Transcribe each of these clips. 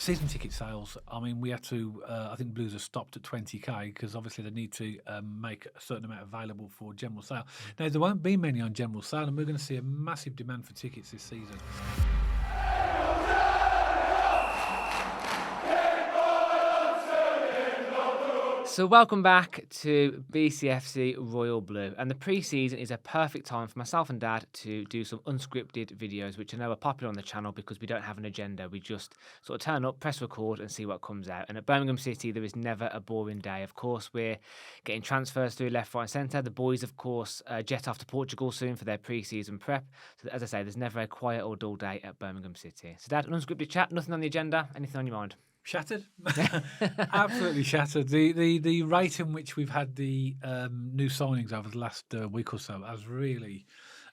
Season ticket sales. I mean, we had to. I think Blues have stopped at 20k because obviously they need to make a certain amount available for general sale. Now there won't be many on general sale, and we're going to see a massive demand for tickets this season. So welcome back to BCFC Royal Blue, and the pre-season is a perfect time for myself and Dad to do some unscripted videos, which I know are popular on the channel because we don't have an agenda. We just sort of turn up, press record, and see what comes out. And at Birmingham City, there is never a boring day. Of course, we're getting transfers through left, right, and centre. The boys, of course, jet off to Portugal soon for their pre-season prep. So as I say, there's never a quiet or dull day at Birmingham City. So Dad, an unscripted chat, nothing on the agenda, anything on your mind? Shattered, absolutely shattered. The rate in which we've had the new signings over the last week or so has really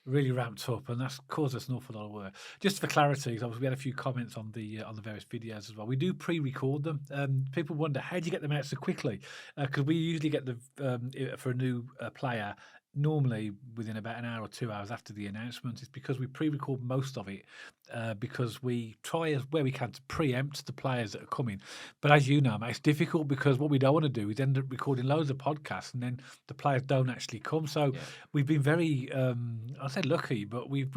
ramped up, and that's caused us an awful lot of work. Just for clarity, 'cause obviously we had a few comments on the various videos as well. We do pre-record them. People wonder how do you get them out so quickly, because we usually get the for a new player. Normally within about an hour or 2 hours after the announcement. It's because we pre-record most of it because we try as where we can to preempt the players that are coming. But as you know, mate, it's difficult because what we don't want to do is end up recording loads of podcasts and then the players don't actually come. So we've been very, I say lucky, but we've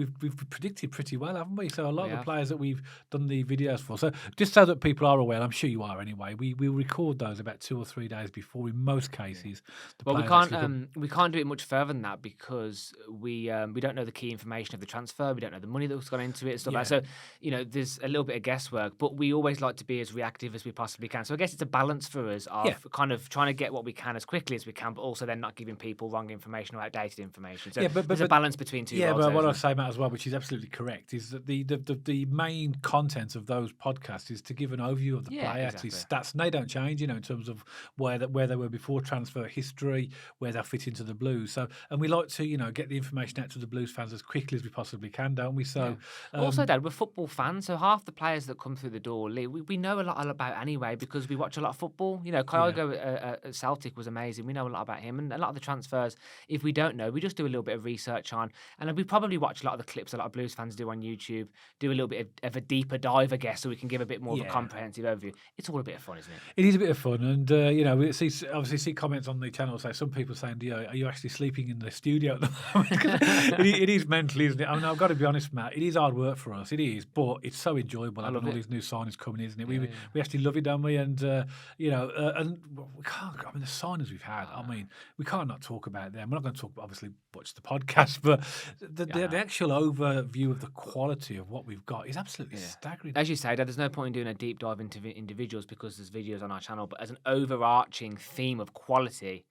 predicted pretty well, haven't we? So a lot of the players that we've done the videos for. So just so that people are aware, I'm sure you are anyway. We record those about 2 or 3 days before. In most cases, Well, we can't do it much further than that because we don't know the key information of the transfer. We don't know the money that's gone into it and stuff like that. So, there's a little bit of guesswork, but we always like to be as reactive as we possibly can. So I guess it's a balance for us of kind of trying to get what we can as quickly as we can, but also then not giving people wrong information or outdated information. So there's a balance between two. Yeah, but what I say, Matt, as well, which is absolutely correct, is that the main content of those podcasts is to give an overview of the player, his stats, and they don't change, in terms of where they were before transfer history, where they'll fit into the Blues. So, and we like to, get the information out to the Blues fans as quickly as we possibly can, don't we? So, also, Dad, we're football fans, so half the players that come through the door, we know a lot about anyway because we watch a lot of football. Kyogo at Celtic was amazing. We know a lot about him, and a lot of the transfers, if we don't know, we just do a little bit of research on, and we probably watch a lot of the clips a lot of Blues fans do on YouTube, do a little bit of a deeper dive, I guess, so we can give a bit more of a comprehensive overview. It's all a bit of fun, isn't it? It is a bit of fun, and we obviously see comments on the channel. Say some people saying, "Are you actually sleeping in the studio?" At the moment? it is mental, isn't it? I mean, I've got to be honest, Matt. It is hard work for us. It is, but it's so enjoyable having all these new signings coming, isn't it? We actually love it, don't we? And and we can't. I mean, the signings we've had. I mean, we can't not talk about them. We're not going to talk, obviously, watch the podcast, but the actual overview of the quality of what we've got is absolutely staggering. As you say, Dad, there's no point in doing a deep dive into individuals because there's videos on our channel, but as an overarching theme of quality,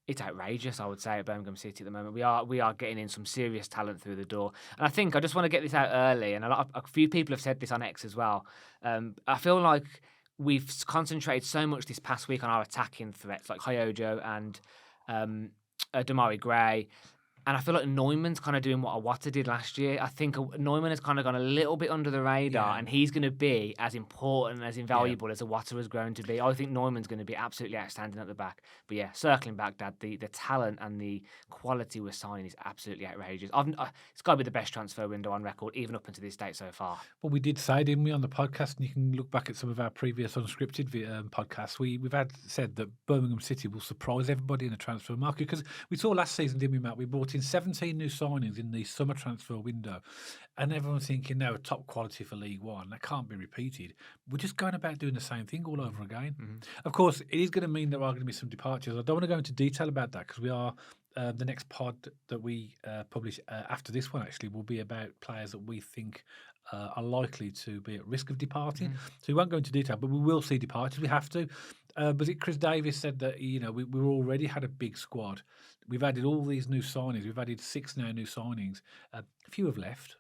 it's outrageous, I would say, at Birmingham City at the moment. We are getting in some serious talent through the door. And I think I just want to get this out early, and a few people have said this on X as well. I feel like we've concentrated so much this past week on our attacking threats like Kyogo and Damari Gray. And I feel like Neumann's kind of doing what Awata did last year. I think Neumann has kind of gone a little bit under the radar, and he's going to be as important and as invaluable as Awata has grown to be. I think Neumann's going to be absolutely outstanding at the back. But yeah, circling back, Dad, the talent and the quality we're signing is absolutely outrageous. It's got to be the best transfer window on record, even up until this date so far. Well, we did say, didn't we, on the podcast, and you can look back at some of our previous unscripted podcasts, we've said that Birmingham City will surprise everybody in the transfer market, because we saw last season, didn't we, Matt? We brought in 17 new signings in the summer transfer window, and everyone's thinking they're top quality for League One. That can't be repeated. We're just going about doing the same thing all over again. Mm-hmm. Of course, it is going to mean there are going to be some departures. I don't want to go into detail about that because we are the next pod that we publish after this one actually will be about players that we think are likely to be at risk of departing. Mm. So we won't go into detail, but we will see departures. We have to. But Chris Davis said that we've already had a big squad. We've added all these new signings. We've added 6 now new signings. A few have left.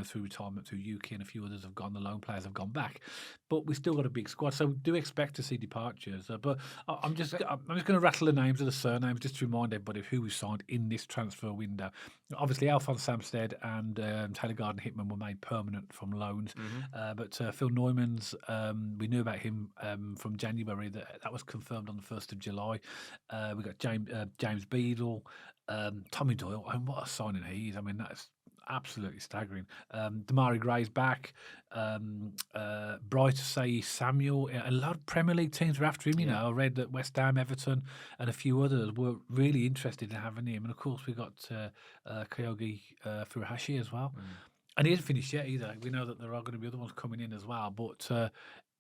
Through retirement, through UK, and a few others have gone. The loan players have gone back, but we've still got a big squad, so we do expect to see departures. But I'm just going to rattle the names of the surnames just to remind everybody of who we signed in this transfer window. Obviously, Alphonse Samsted and Taylor Garden-Hickman were made permanent from loans, but Phil Neumann's, we knew about him from January. That was confirmed on the 1st of July. We got James Beadle, Tommy Doyle, and what a signing he is! I mean, that's Absolutely staggering. Damari Gray's back. Bright Say Samuel. A lot of Premier League teams were after him. You know, I read that West Ham, Everton, and a few others were really interested in having him. And of course, we got Kyogi Furuhashi as well. And he hasn't finished yet either. We know that there are going to be other ones coming in as well. But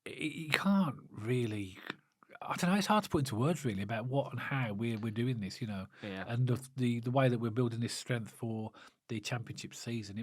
you can't really. I don't know. It's hard to put into words really about what and how we're doing this, and the way that we're building this strength for the championship season.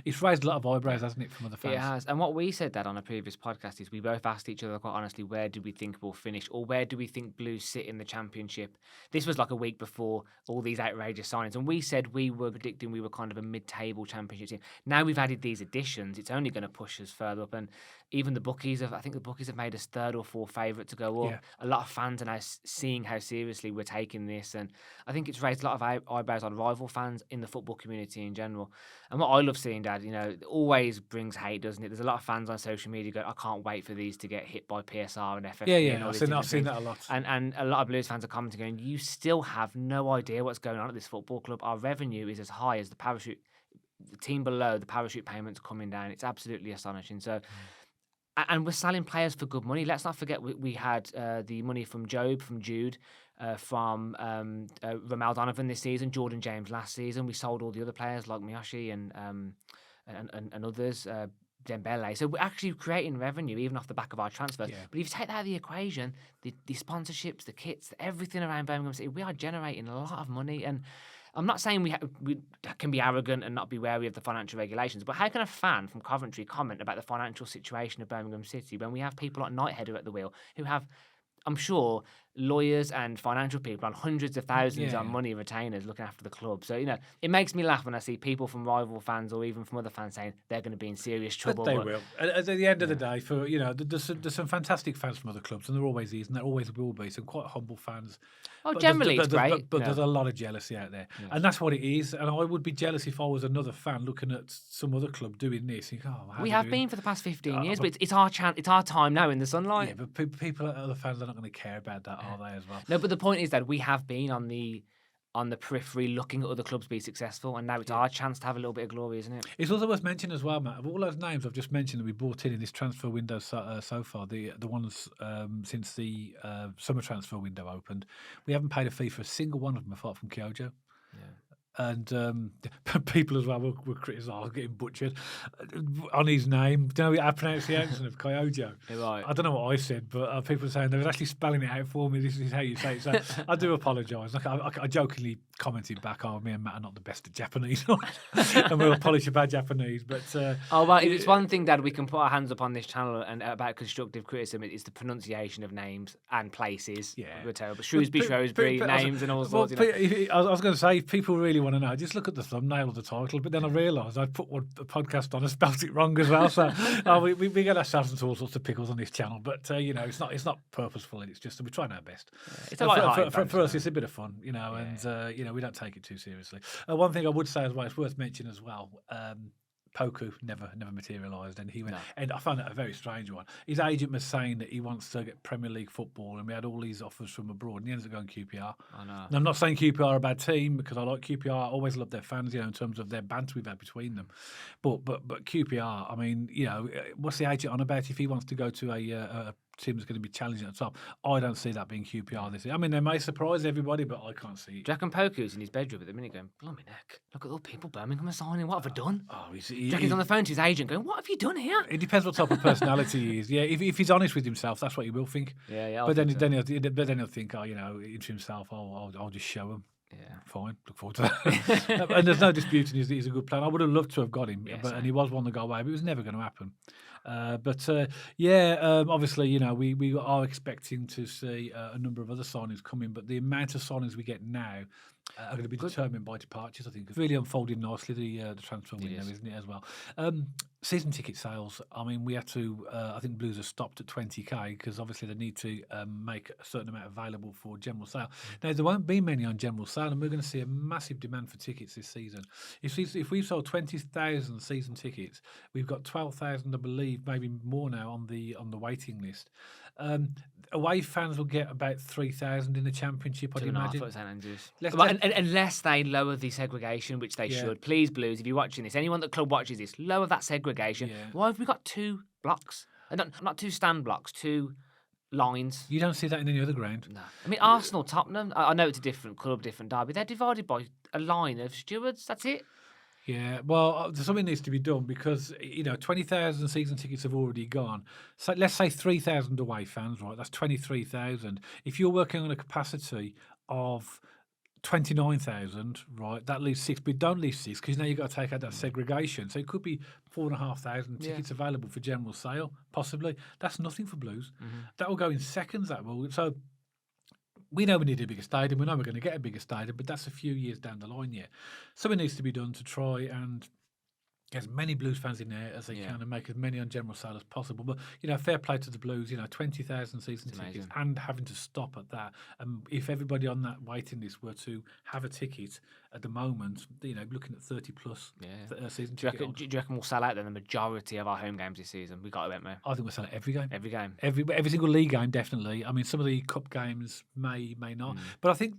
It's raised a lot of eyebrows, hasn't it, from other fans? It has. And what we said that on a previous podcast is we both asked each other quite honestly, where do we think we'll finish, or where do we think Blues sit in the championship? This was like a week before all these outrageous signings, and we said we were predicting we were kind of a mid-table championship team. Now we've added these additions, it's only going to push us further up, and even the bookies have made us third or fourth favourite to go up. A lot of fans are now seeing how seriously we're taking this, and I think it's raised a lot of eyebrows on rival fans in the football community in general. And what I love seeing, Dad, it always brings hate, doesn't it? There's a lot of fans on social media go, I can't wait for these to get hit by PSR and FFP. And all I've seen that a lot. And a lot of Blues fans are commenting going, you still have no idea what's going on at this football club. Our revenue is as high as the team below, the parachute payments coming down. It's absolutely astonishing. So, and we're selling players for good money. Let's not forget we had the money from Jude, from Ramel Donovan this season, Jordan James last season. We sold all the other players like Miyoshi and others, Dembele. So we're actually creating revenue even off the back of our transfers. But if you take that out of the equation, the sponsorships, the kits, everything around Birmingham City, we are generating a lot of money. And I'm not saying we can be arrogant and not be wary of the financial regulations, but how can a fan from Coventry comment about the financial situation of Birmingham City when we have people like Nightheader at the wheel who have, I'm sure, lawyers and financial people on hundreds of thousands on money retainers looking after the club. So, it makes me laugh when I see people from rival fans or even from other fans saying they're going to be in serious trouble. But they will. At the end of the day, there's some fantastic fans from other clubs, and there always is, and there always will be. Some quite humble fans. Oh, generally it's great. But there's a lot of jealousy out there. And that's what it is. And I would be jealous if I was another fan looking at some other club doing this. We have been for the past 15 years, but it's our chance. It's our time now in the sunlight. Yeah, but people, other fans are not going to care about that, are they, as well? No, but the point is that we have been on the periphery looking at other clubs be successful, and now it's our chance to have a little bit of glory, isn't it? It's also worth mentioning as well, Matt, of all those names I've just mentioned that we brought in this transfer window so far, the ones since the summer transfer window opened, we haven't paid a fee for a single one of them apart from Kyojo. And people as well were criticised, getting butchered on his name. Do you know our pronunciation of Kyojo? Right. I don't know what I said, but people were saying they were actually spelling it out for me. This is how you say it. So I do apologise. I jokingly commented back, me and Matt are not the best at Japanese. And we'll polish about Japanese. But it's one thing that we can put our hands up on this channel and about constructive criticism. It's the pronunciation of names and places. Yeah. We're terrible. Shrewsbury, names and all sorts. I was going to say, if people really want to know, just look at the thumbnail of the title. But then I realised I'd put a podcast on and spelt it wrong as well. So we get ourselves into all sorts of pickles on this channel. But it's not purposeful. It's just we're trying our best. It's a light for us. It's a bit of fun, and we don't take it too seriously. One thing I would say as well, it's worth mentioning as well. Poku never materialised, and he went. No. And I found that a very strange one. His agent was saying that he wants to get Premier League football, and we had all these offers from abroad, and he ends up going QPR. I know. And I'm not saying QPR are a bad team because I like QPR. I always love their fans, in terms of their banter we've had between them. But QPR, I mean, what's the agent on about if he wants to go to a team that's going to be challenging at the top? I don't see that being QPR this year. I mean, they may surprise everybody, but I can't see it. Do you reckon Poku's in his bedroom at the minute going, blimey neck, look at all the people Birmingham are signing, what have I done? He's on the phone to his agent going, what have you done here? It depends what type of personality he is. Yeah, if he's honest with himself, that's what he will think. Yeah. But then he'll think, into himself, I'll just show him. Yeah, fine. Look forward to that. And there's no disputing he's a good player. I would have loved to have got him, and he was one to go away, but it was never going to happen. Obviously, we are expecting to see a number of other signings coming, but the amount of signings we get now are going to be determined by departures. I think it's really unfolding nicely the transfer window, isn't it, as well? Season ticket sales, I mean, we had to, I think Blues have stopped at 20k because obviously they need to make a certain amount available for general sale. Now, there won't be many on general sale, and we're going to see a massive demand for tickets this season. If we've sold 20,000 season tickets, we've got 12,000, I believe, maybe more now on the waiting list. Away fans will get about 3,000 in the Championship, I'd 2.5 imagine. at St.Andrews. Let's- Well, let's- unless they lower the segregation, which they Yeah. should. Please, Blues, if you're watching this, anyone that club watches this, lower that segregation. Yeah. Why have we got 2 blocks? Not 2 stand blocks, 2 lines. You don't see that in any other ground. No. I mean, Arsenal, Tottenham, I know it's a different club, different derby. They're divided by a line of stewards. That's it. Yeah, well, something needs to be done because 20,000 season tickets have already gone. So let's say 3,000 away fans, right? That's 23,000. If you're working on a capacity of 29,000, right? That leaves 6, but don't leave 6 because now you've got to take out that segregation. So it could be 4,500 Yeah. tickets available for general sale, possibly. That's nothing for Blues. Mm-hmm. That will go in seconds. That will. So we know we need a bigger stadium. We know we're going to get a bigger stadium, but that's a few years down the line yet. Something needs to be done to try and get as many Blues fans in there as they Yeah. can and make as many on general sale as possible. But, fair play to the Blues, 20,000 season It's tickets amazing. and having to stop at that. And if everybody on that waiting list were to have a ticket at the moment, looking at 30 plus Yeah. season Do you, ticket. reckon, do you reckon we'll sell out then the majority of our home games this season? We got to, won't we? I think we're selling every game. Every game. Every single league game, definitely. I mean, some of the cup games may not, but I think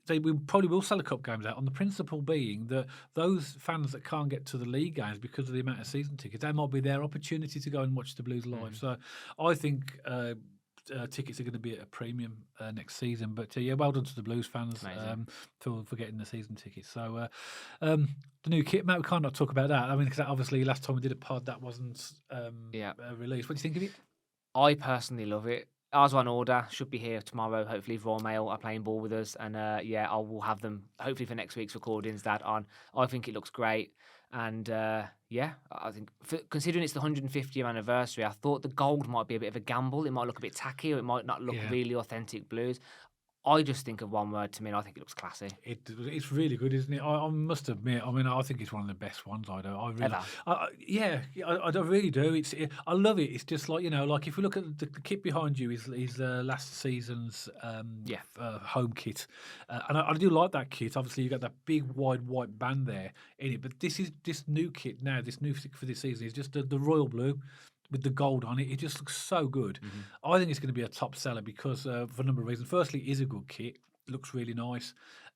we probably will sell the cup games out on the principle being that those fans that can't get to the league games because of the amount of season tickets, that might be their opportunity to go and watch the Blues live. So I think tickets are going to be at a premium next season. But well done to the Blues fans for getting the season tickets. So the new kit, Matt, we can't not talk about that. I mean, because obviously last time we did a pod that wasn't released. What do you think of it? I personally love it. Ours are on order. Should be here tomorrow. Hopefully, Raw Mail are playing ball with us, and I will have them hopefully for next week's recordings. That on. I think it looks great, and I think considering it's the 150th anniversary, I thought the gold might be a bit of a gamble. It might look a bit tacky, or it might not look really authentic Blues. I just think of one word to me, and I think it looks classy. It's really good, isn't it? I must admit. I mean, I think it's one of the best ones. I really, I really do. I love it. It's just like like if you look at the kit behind you is last season's home kit, and I do like that kit. Obviously, you got that big wide white band there in it, but this new kit now. This new for this season is just the royal blue with the gold on it. It just looks so good. I think it's going to be a top seller because for a number of reasons. Firstly, it is a good kit. It looks really nice.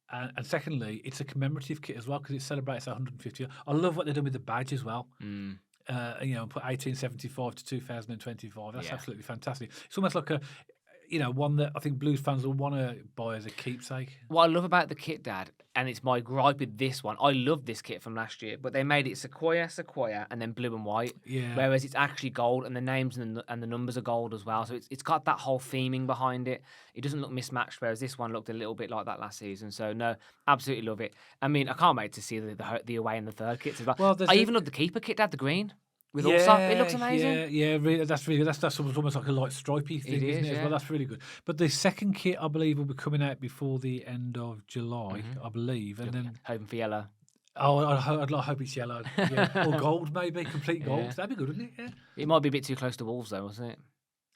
And secondly, it's a commemorative kit as well because it celebrates 150. I love what they're doing with the badge as well. Put 1875 to 2025. That's absolutely fantastic. It's almost like a one that I think Blues fans will want to buy as a keepsake. What I love about the kit, Dad, and it's my gripe with this one, I love this kit from last year, but they made it sequoia, and then blue and white. Yeah. Whereas it's actually gold, and the names and the numbers are gold as well. So it's got that whole theming behind it. It doesn't look mismatched, whereas this one looked a little bit like that last season. So no, absolutely love it. I mean, I can't wait to see the away and the third kits as well. I even love the keeper kit, Dad, the green. With it looks amazing. Yeah, really, that's almost like a light stripy thing, isn't it? As well, that's really good. But the second kit, I believe, will be coming out before the end of July, I believe, and then hoping for yellow. Oh, I hope it's yellow, or gold, maybe complete gold. That'd be good, wouldn't it? Yeah. It might be a bit too close to Wolves, though, wasn't it?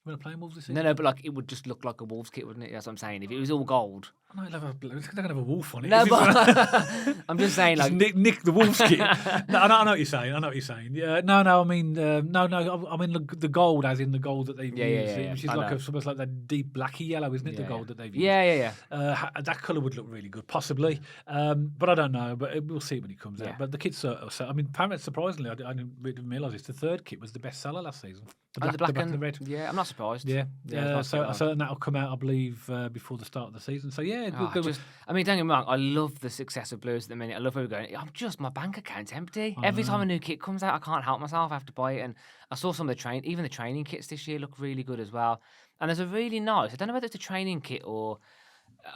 We're playing Wolves this season. No, but like it would just look like a Wolves kit, wouldn't it? That's what I'm saying. If it was all gold. I know it's going to have a wolf on it. No, but I'm just saying, like nick the Wolves kit. No, I know what you're saying. Yeah, no. I mean, no. I mean the gold, as in the gold that they've used, which is almost like that deep blacky yellow, isn't it? The gold that they've used. Yeah. That colour would look really good, possibly. But I don't know. But we'll see when it comes out. But the kit's I mean, apparently, surprisingly, I didn't realise this. The third kit was the best seller last season. The black and the red. Yeah, I'm not surprised. Yeah. So that'll come out, I believe, before the start of the season. So yeah, good. I mean, don't get me wrong. I love the success of Blues at the minute. I love where we're going. My bank account's empty. Every time a new kit comes out, I can't help myself. I have to buy it. And I saw some of the training kits this year look really good as well. And there's a really nice. I don't know whether it's a training kit or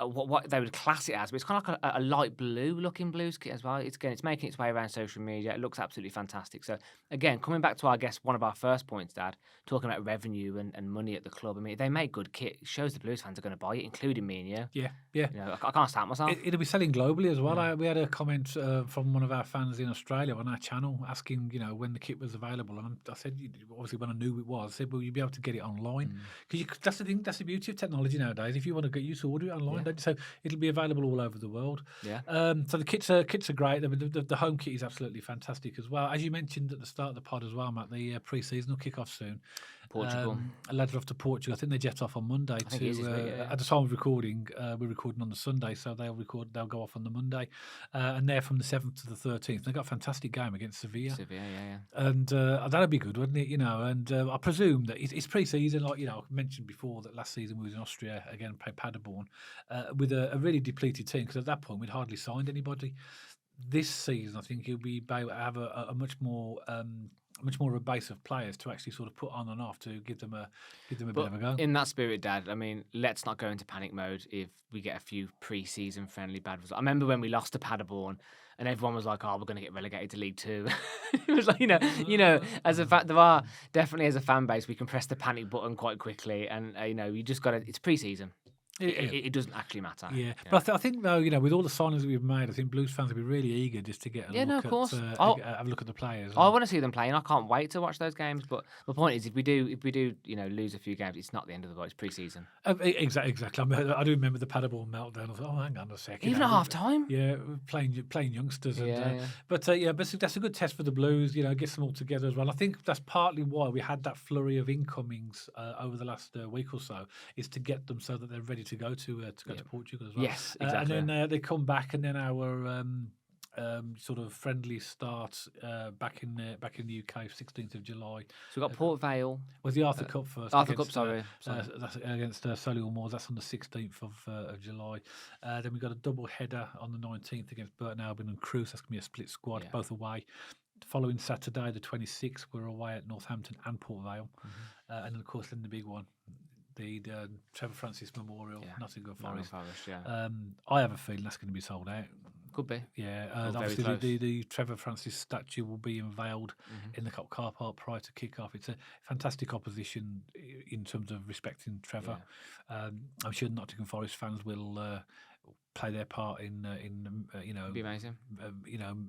what they would class it as, but it's kind of like a light blue looking blues kit as well. It's making its way around social media. It looks absolutely fantastic. So again, coming back to, I guess, one of our first points, Dad, talking about revenue and money at the club. I mean, if they make good kit, it shows the Blues fans are going to buy it, including me and you. Yeah. You know, I can't stop myself. It'll be selling globally as well. We had a comment from one of our fans in Australia on our channel asking, when the kit was available, and I said, obviously when I knew it was, I said, well, you'll be able to get it online because that's the thing. That's the beauty of technology nowadays. If you want to get, you to order it online, don't you? So it'll be available all over the world. Yeah. So the kits are great. The home kit is absolutely fantastic as well. As you mentioned at the start of the pod as well, Matt, the pre-season will kick off soon. Portugal. Lads are off to Portugal. I think they jet off on Monday. I think it is this week, yeah. At the time of recording, we're recording on the Sunday, so they'll go off on the Monday, and they're from the 7th to the 13th. They got a fantastic game against Sevilla. Yeah. And that'd be good, wouldn't it? And I presume that it's pre-season, like I mentioned before that last season we was in Austria again, played Paderborn with a really depleted team because at that point we'd hardly signed anybody. This season, I think he'll be able to have a much more of a base of players to actually sort of put on and off to give them a bit of a go. In that spirit, Dad, I mean, let's not go into panic mode if we get a few pre-season friendly bad results. I remember when we lost to Paderborn and everyone was like, "Oh, we're going to get relegated to League Two." It was like, as a fact, there are definitely as a fan base, we can press the panic button quite quickly, and you just got to. It's pre-season. It doesn't actually matter. Yeah. But I think though, with all the signings that we've made, I think Blues fans will be really eager just to get a look of course. have a look at the players. I want to see them playing. I can't wait to watch those games. But the point is, if we do, lose a few games, it's not the end of the world. It's pre-season. Exactly. I do remember the Paderborn meltdown. I thought, oh, hang on a second. Even at half time. Yeah, playing youngsters. But that's a good test for the Blues. Gets them all together as well. I think that's partly why we had that flurry of incomings over the last week or so, is to get them so that they're ready to go to Portugal as well. Yes, exactly. And then they come back, and then our sort of friendly start back in the UK, 16th of July. So we've got Port Vale. Was the Arthur Cup first? Arthur Cup, sorry. That's against Solihull Moors. That's on the 16th of July. Then we've got a double header on the 19th against Burton Albion and Crewe. That's going to be a split squad, both away. The following Saturday, the 26th, we're away at Northampton and Port Vale. And then, of course, then the big one, the Trevor Francis Memorial, Nottingham Forest. I have a feeling that's going to be sold out. Could be. Yeah, obviously the Trevor Francis statue will be unveiled in the car park prior to kick-off. It's a fantastic opposition in terms of respecting Trevor. Yeah. I'm sure Nottingham Forest fans will play their part in It'd be amazing.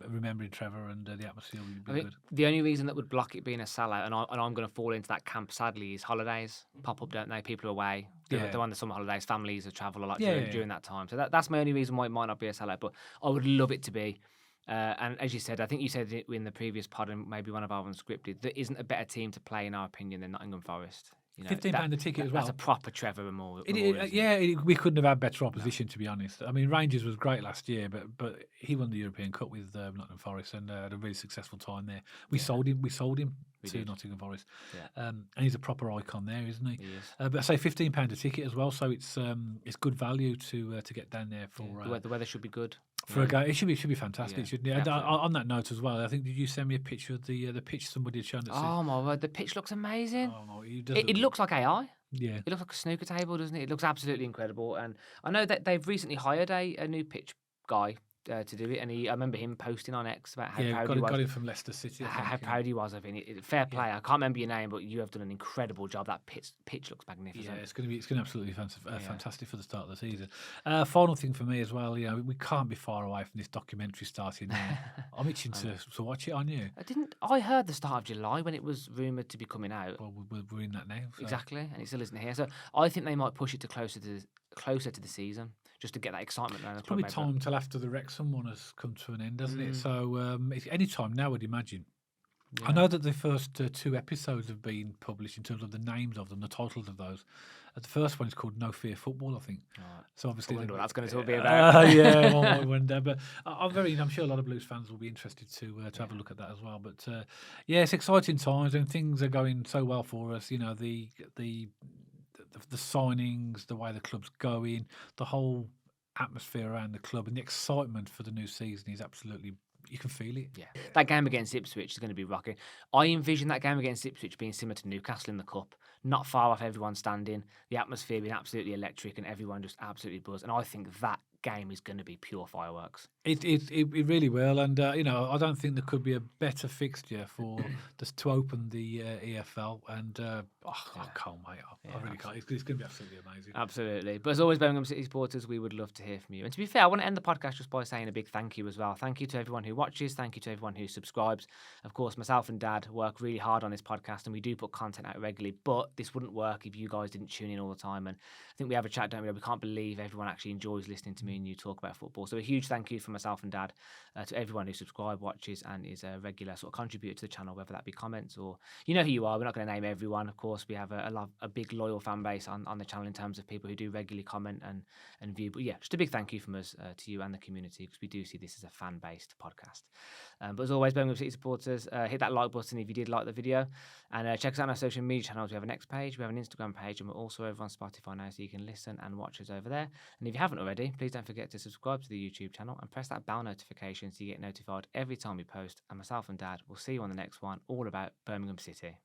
Remembering Trevor, and the atmosphere will be good. The only reason that would block it being a sellout, and I'm going to fall into that camp sadly, is holidays pop up, don't they? People are away. They're on the summer holidays. Families have travel a lot during that time. So that's my only reason why it might not be a sellout. But I would love it to be. And as you said, I think you said it in the previous pod and maybe one of our unscripted, there isn't a better team to play in our opinion than Nottingham Forest. £15 a ticket as well. That's a proper Trevor Memorial. We couldn't have had better opposition, to be honest. I mean, Rangers was great last year, but he won the European Cup with Nottingham Forest and had a really successful time there. We sold him to Nottingham Forest, and he's a proper icon there, isn't he? He is. But I say £15 a ticket as well, so it's good value to get down there for. The weather should be good. For a game, it should be fantastic, shouldn't it? On that note as well, I think, did you send me a picture of the pitch somebody had shown? Oh my word, the pitch looks amazing. Oh, it looks like AI. Yeah, it looks like a snooker table, doesn't it? It looks absolutely incredible. And I know that they've recently hired a new pitch guy to do it, and I remember him posting on X about how proud he was. Got him from Leicester City. How proud he was of it. Fair play. I can't remember your name, but you have done an incredible job. That pitch looks magnificent. Yeah, it's going to be absolutely fantastic for the start of the season. Final thing for me as well. We can't be far away from this documentary starting now. I'm itching to watch it. On you. I heard the start of July when it was rumoured to be coming out. Well, we're in that now. So. Exactly, and it still isn't here. So I think they might push it to closer to the season, just to get that excitement around. It's probably time till after the Wrexham one has come to an end, hasn't it? So any time now, I'd imagine. Yeah. I know that the first 2 episodes have been published in terms of the names of them, the titles of those. The first one is called No Fear Football, I think. Right. So obviously, I wonder what that's going to be about. I wonder. But I'm sure a lot of Blues fans will be interested to have a look at that as well. But it's exciting times, and things are going so well for us. The signings, the way the club's going, the whole atmosphere around the club, and the excitement for the new season is absolutely. You can feel it. Yeah. That game against Ipswich is going to be rocking. I envision that game against Ipswich being similar to Newcastle in the Cup. not far off everyone standing, the atmosphere being absolutely electric, and everyone just absolutely buzzed. And I think that game is going to be pure fireworks. It really will, and I don't think there could be a better fixture for just to open the EFL, and I can't wait. I really can't. It's going to be absolutely amazing. Absolutely. But as always, Birmingham City supporters, we would love to hear from you. And to be fair, I want to end the podcast just by saying a big thank you as well. Thank you to everyone who watches. Thank you to everyone who subscribes. Of course, myself and Dad work really hard on this podcast, and we do put content out regularly. But this wouldn't work if you guys didn't tune in all the time. And I think we have a chat, don't we? We can't believe everyone actually enjoys listening to me and you talk about football. So a huge thank you from myself and Dad to everyone who subscribes, watches, and is a regular sort of contributor to the channel, whether that be comments or you know who you are. We're not going to name everyone. Of course, we have a big loyal fan base on the channel in terms of people who do regularly comment and view. But yeah, just a big thank you from us to you and the community, because we do see this as a fan-based podcast. But as always, Birmingham City supporters, hit that like button if you did like the video, and check us out on our social media channels. We have an X page, we have an Instagram page, and we're also over on Spotify now, so you can listen and watch us over there. And if you haven't already, please don't forget to subscribe to the YouTube channel and press that bell notification so you get notified every time we post. And myself and Dad will see you on the next one, all about Birmingham City.